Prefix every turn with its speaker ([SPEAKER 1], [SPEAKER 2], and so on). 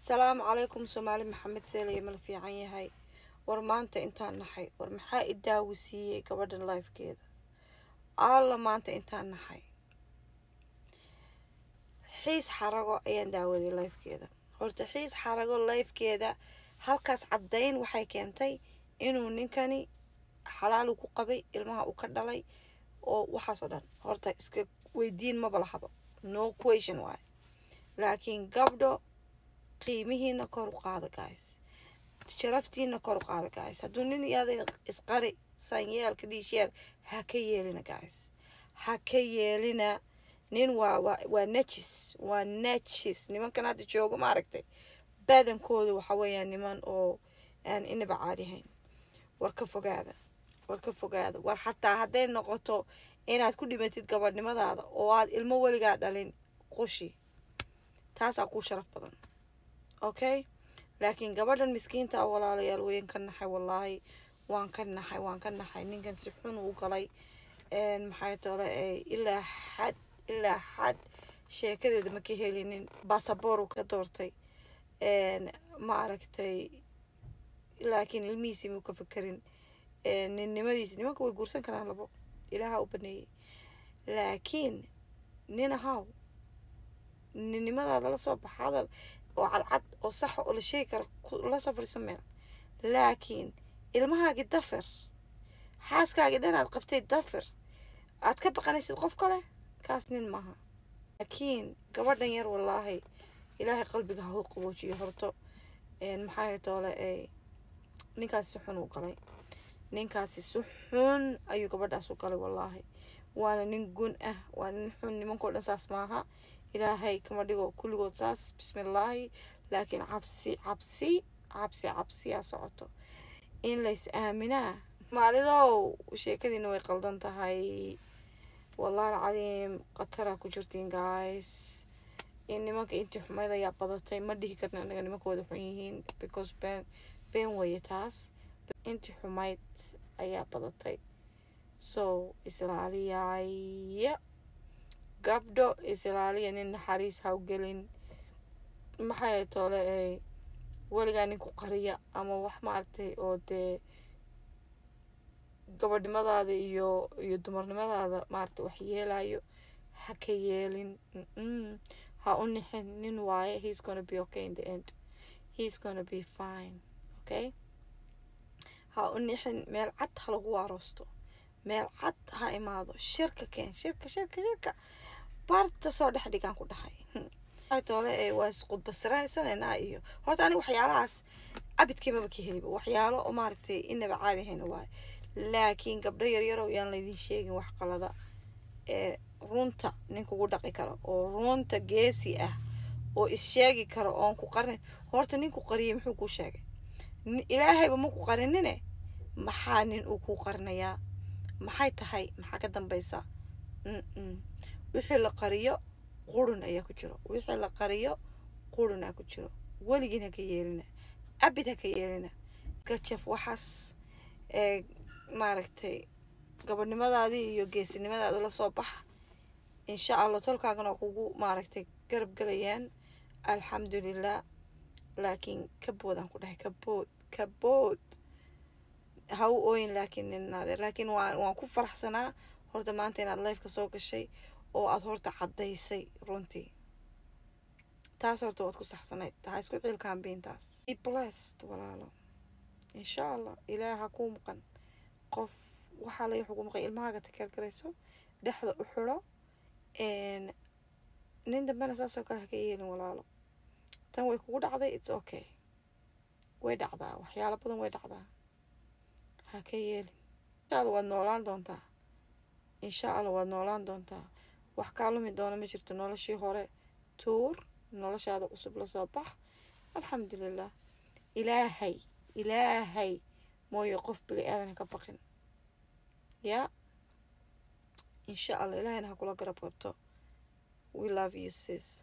[SPEAKER 1] السلام عليكم سومالي محمد سيلي ملفي عيني هاي ورمانتا انتان نحي ورمحا إداوسيي كبردن لايف كيدا الله مانتا انتان نحي حيس حرقو ايان داودي لايف كيدا horta xiis xarago lifekeeda halkaas cadayn waxay keentay inuu ninkani xalaal ku qabay ilmaha uu ka dhalay oo waxaas oo dhan horta iska weydiin ma balahaba no question waay laakiin gabdho qiimihiina kor u qaada guys sharaftiina kor u qaada guys hadduu nin yaada isqari sanyeel kadisheel ha ka yeelina guys ha ka yeelina nin waa najis nimankan hadda joogo ma aragtay badankooda waxa weeyaan niman oo aan inaba caadi ahayn war ka fogaada war xataa hadday noqoto inaad ku dhimatid gabadhnimadaada oo aad ilmo weligaa dhalin qushi taasaa kuu sharaf badan okay laakiin gabadhan miskiinta walaalayaal weyn ka naxay wallaahi waan ka naxay ninkan si xun u galay maxay tole ilaa xad sheekadeeda ma ka helinin baasaboor ka doortay ma aragtay laakiin ilmihiisii muu ka fakarin ninnimadiisi nimanka way guursan karaan labo ilaaha u baneeyey laakiin nin ahaw ninnimadaada la soo baxa hadal oo cadcad oo sax oo la sheegi karo la soo fadhiiso meel laakiin ilmahaagii dafir xaaskaagii dhanaad qabtay dafir aad ka baqanaysid qof kale kaas nin maaha laakiin gabadhan yar wallaahi ilaahay qalbiga ha u qaboojiyo horto maxay toole ninkaasi si xun u galay ninkaasi si xun ayuu gabadhaas u galay wallaahi waana nin gun ah waa nin xun nimankoo dhan saas maaha ilaahay kama dhigo kulligood saas bismillaahi laakiin cabsiyaa socoto in lays aaminaa maalidow sheekadiina way qaldan tahay wallahi alcadiim qataraa ku jirtiin guys in nimanka intii xumayd ayaa badatay ma dhihi karna anaga nimankooda xun yihiin because been weeye taas intii xumayd ayaa badatay so islaaliyaaya gabdho islaaliya nin naxariis ha u gelin maxay toole weligaa ninku qariya ama wax maaragtay oo dee gabadhnimadaada iyo dumarnimadaada maaragtay wax yeelayo ha ka yeelin ha u nixin nin waaye he's gonna be okay in the end he's gonna be fine okay ha u nixin meel cad ha lagu aroosto meel cad ha imaado shirka barta soo dhex dhigaan ku dhahay toole waa isqudba siraysanayna iyo horta aniga waxyaalahaas abidkii maba ka heliba waxyaalo oo maaragtay inaba caadi ahayn waay laakiin gabdho yaryar oo yaan laydin sheegin wax qalada runta ninka ugu dhaqi karo oo runta geesi ah oo is-sheegi karo oon ku qarin horta ninku qariyay muxuu kuu sheegay ilaahayba ma ku qarinine maxaa nin uu kuu qarinayaa maxay tahay maxaa ka dambaysa wixii la qariyo qurun ayaa ku jiro wixii la qariyo qurun ayaa ku jiro weligiin ha ka yeelina abid ha ka yeelina gajaf waxaas maaragtay gabadhnimadaadii iyo geesinimadaada la soo bax insha allah tolkaagana kugu maaragtay garab galayaan alxamdulilah laakiin kaboodaan ku dhahay kabood ha u ooyin laakiin ninnaade laakiin waan ku faraxsanaa horta maanta inaad lifeka soo gashay oo aad horta caddaysay runtii taas horta waad ku saxsanayd ha isku ciilkaan biintaas be blessed walaalo insha allah ilaah ha kuu muqan qof waxaa laga xukumaqay ilmahaaga takeergarayso dhexda u xidho nin dambena saasoo kale ha ka yeelin walaalo tan way kugu dhacday it's okay way dhacdaa waxyaalo badan way dhacdaa ha ka yeelin insha allah waad noolaan doontaa insha allah waad noolaan doontaa wax kaa lumi doona ma jirto noloshii hore tuur noloshaada cusub la soo bax alxamdulilah ilaahay mooyo qof bili aadan ka baqin ya insha allah ilaahayna ha kula garab qabto we love you sis